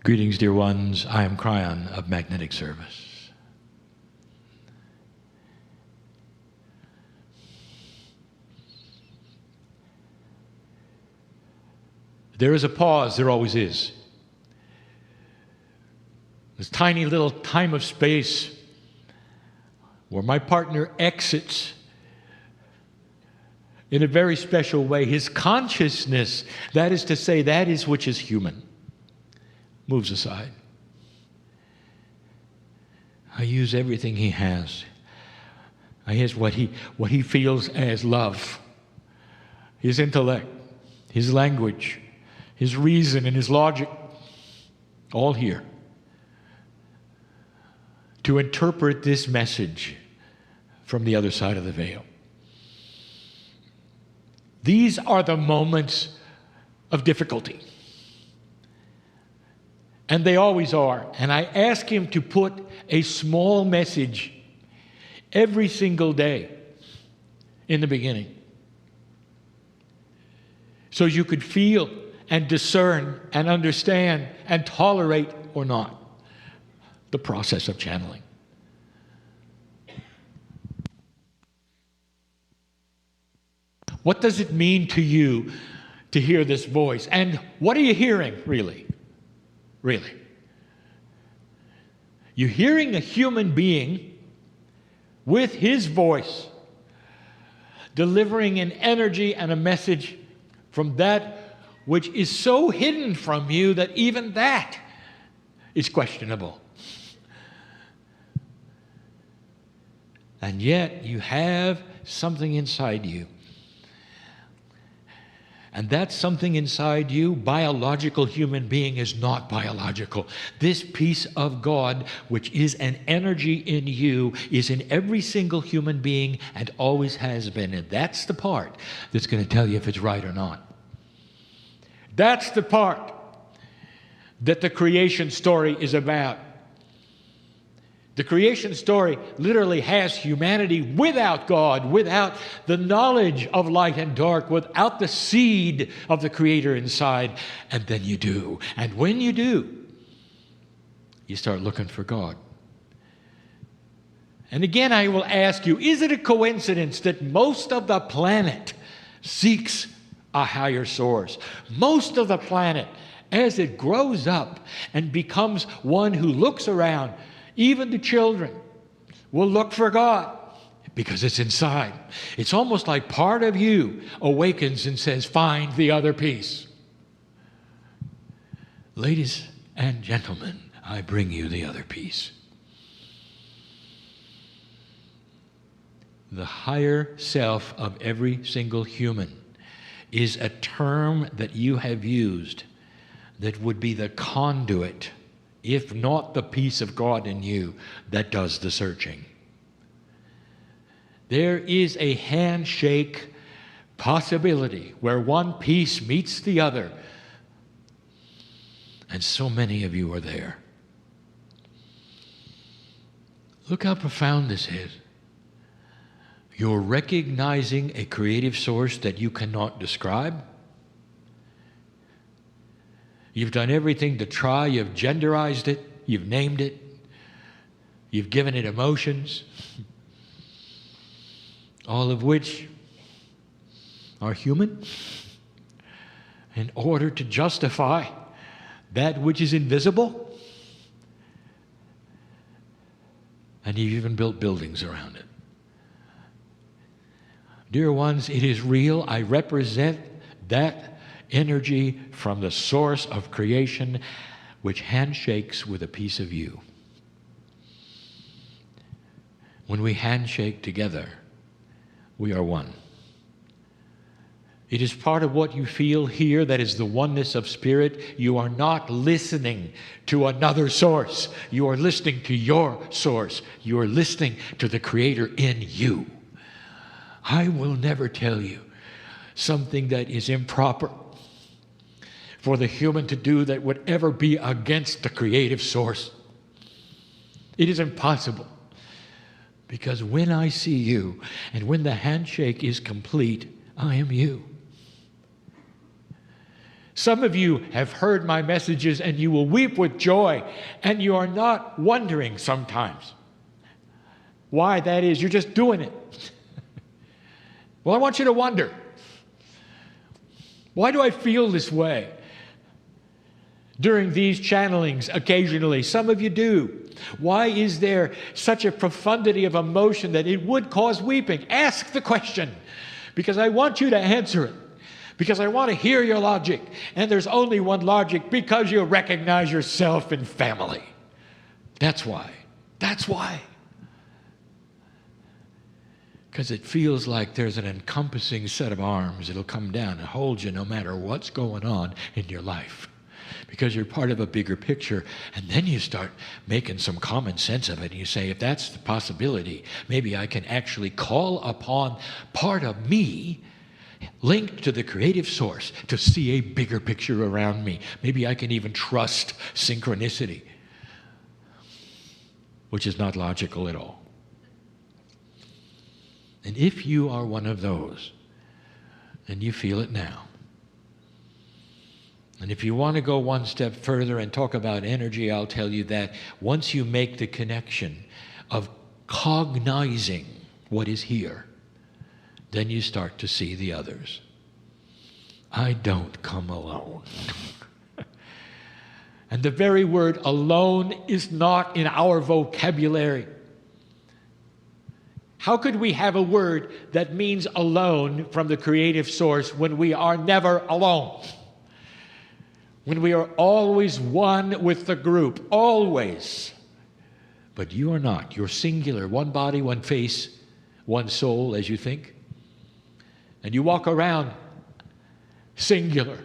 Greetings, dear ones. I am Cryon of Magnetic Service. There is a pause, there always is. This tiny little time of space where my partner exits in a very special way. His consciousness, that is to say, that is which is human, moves aside. I use everything he has. I use what he feels as love, his intellect, his language, his reason and his logic, all here, to interpret this message from the other side of the veil. These are the moments of difficulty. And they always are. And I ask him to put a small message every single day in the beginning, so you could feel and discern and understand and tolerate or not the process of channeling. What does it mean to you to hear this voice? And what are you hearing, really? Really? You're hearing a human being with his voice delivering an energy and a message from that which is so hidden from you that even that is questionable. And yet you have something inside you. And that something inside you, biological human being, is not biological. This piece of God, which is an energy in you, is in every single human being and always has been. And that's the part that's going to tell you if it's right or not. That's the part that the creation story is about. The creation story literally has humanity without God, without the knowledge of light and dark, without the seed of the Creator inside. And then you do. And when you do, you start looking for God. And again, I will ask you, is it a coincidence that most of the planet seeks a higher source? Most of the planet, as it grows up and becomes one who looks around, even the children will look for God because it's inside. It's almost like part of you awakens and says, find the other piece. Ladies and gentlemen, I bring you the other piece. The higher self of every single human is a term that you have used that would be the conduit, if not the piece of God in you, that does the searching. There is a handshake possibility where one piece meets the other. And so many of you are there. Look how profound this is. You're recognizing a creative source that you cannot describe. You've done everything to try. You've genderized it. You've named it. You've given it emotions, all of which are human, in order to justify that which is invisible. And you've even built buildings around it. Dear ones, it is real. I represent that energy from the source of creation, which handshakes with a piece of you. When we handshake together, we are one. It is part of what you feel here that is the oneness of spirit. You are not listening to another source. You are listening to your source. You are listening to the Creator in you. I will never tell you something that is improper for the human to do that would ever be against the creative source. It is impossible. Because when I see you and when the handshake is complete, I am you. Some of you have heard my messages and you will weep with joy, and you are not wondering sometimes why that is. You're just doing it. Well, I want you to wonder, why do I feel this way during these channelings occasionally? Some of you do. Why is there such a profundity of emotion that it would cause weeping? Ask the question, because I want you to answer it. Because I want to hear your logic. And there's only one logic, because you recognize yourself in family. That's why. That's why. Because it feels like there's an encompassing set of arms that'll come down and hold you no matter what's going on in your life. Because you're part of a bigger picture, and then you start making some common sense of it, and you say, if that's the possibility, maybe I can actually call upon part of me linked to the creative source to see a bigger picture around me. Maybe I can even trust synchronicity, which is not logical at all. And if you are one of those, and you feel it now, and if you want to go one step further and talk about energy, I'll tell you that once you make the connection of cognizing what is here, then you start to see the others. I don't come alone. And the very word alone is not in our vocabulary. How could we have a word that means alone from the creative source when we are never alone? When we are always one with the group, always. But you are not. You're singular, one body, one face, one soul, as you think. And you walk around singular.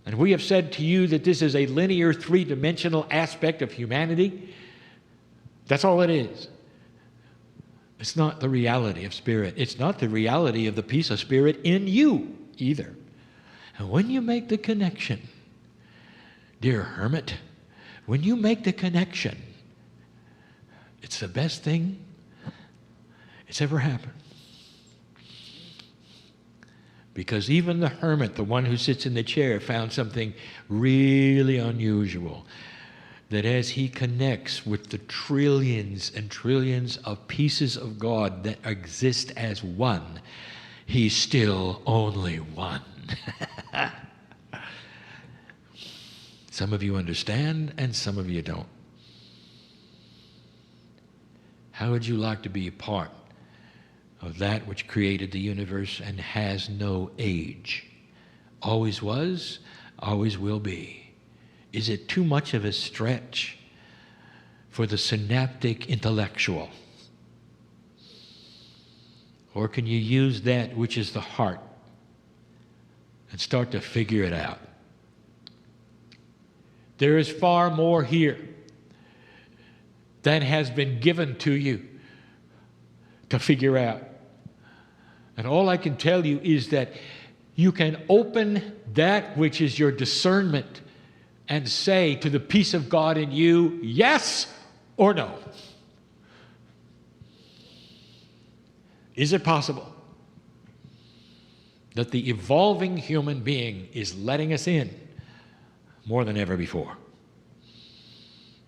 And we have said to you that this is a linear, three-dimensional aspect of humanity. That's all it is. It's not the reality of spirit. It's not the reality of the peace of spirit in you either. And when you make the connection, dear hermit, when you make the connection, it's the best thing it's ever happened. Because even the hermit, the one who sits in the chair, found something really unusual. That as he connects with the trillions and trillions of pieces of God that exist as one, he's still only one. Some of you understand and some of you don't. How would you like to be a part of that which created the universe and has no age? Always was, always will be. Is it too much of a stretch for the synaptic intellectual? Or can you use that which is the heart and start to figure it out? There is far more here than has been given to you to figure out. And all I can tell you is that you can open that which is your discernment and say to the peace of God in you, yes or no. Is it possible that the evolving human being is letting us in more than ever before?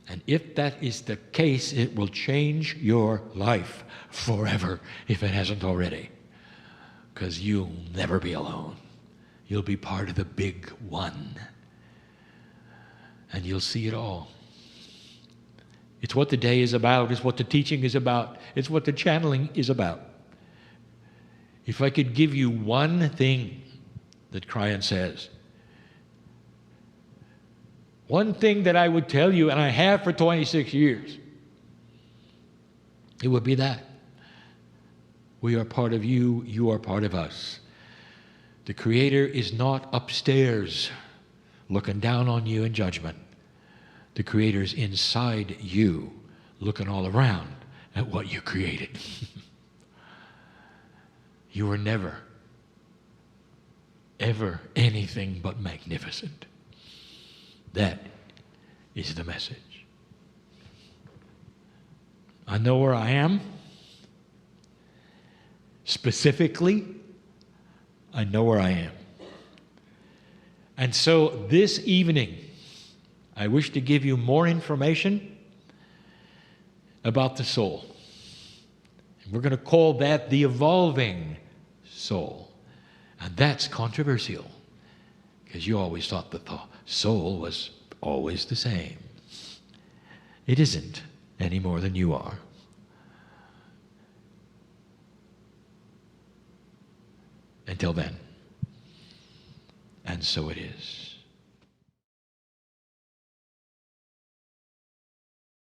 And if that is the case, it will change your life forever if it hasn't already. Because you'll never be alone. You'll be part of the big one. And you'll see it all. It's what the day is about. It's what the teaching is about. It's what the channeling is about. If I could give you one thing that Cryon says, one thing that I would tell you, and I have for 26 years, it would be that. We are part of you, you are part of us. The Creator is not upstairs looking down on you in judgment. The Creator is inside you, looking all around at what you created. You were never, ever anything but magnificent. That is the message. I know where I am. Specifically, I know where I am. And so this evening, I wish to give you more information about the soul. We're going to call that the evolving soul. And that's controversial, because you always thought that the soul was always the same. It isn't any more than you are. Until then. And so it is.